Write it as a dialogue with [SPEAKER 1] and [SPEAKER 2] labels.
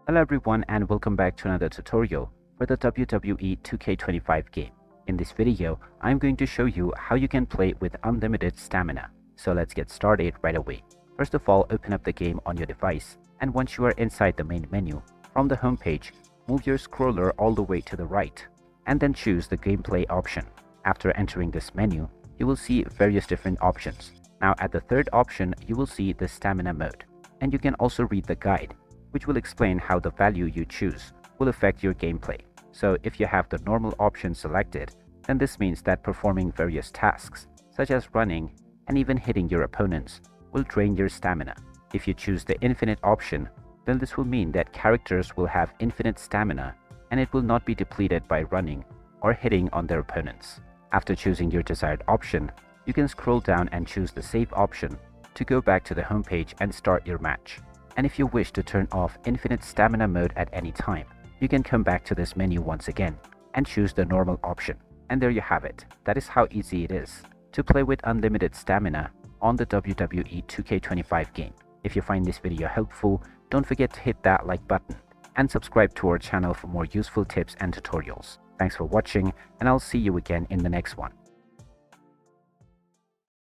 [SPEAKER 1] Hello everyone and welcome back to another tutorial for the WWE 2K25 game. In this video, I'm going to show you how you can play with unlimited stamina. So let's get started right away. First of all, open up the game on your device, and once you are inside the main menu, from the home page, move your scroller all the way to the right, and then choose the gameplay option. After entering this menu, you will see various different options. Now at the third option, you will see the stamina mode, and you can also read the guide, which will explain how the value you choose will affect your gameplay. So if you have the normal option selected, then this means that performing various tasks, such as running and even hitting your opponents, will drain your stamina. If you choose the infinite option, then this will mean that characters will have infinite stamina and it will not be depleted by running or hitting on their opponents. After choosing your desired option, you can scroll down and choose the save option to go back to the home page and start your match. And if you wish to turn off infinite stamina mode at any time, you can come back to this menu once again and choose the normal option. And there you have it. That is how easy it is to play with unlimited stamina on the WWE 2K25 game. If you find this video helpful, don't forget to hit that like button and subscribe to our channel for more useful tips and tutorials. Thanks for watching, and I'll see you again in the next one.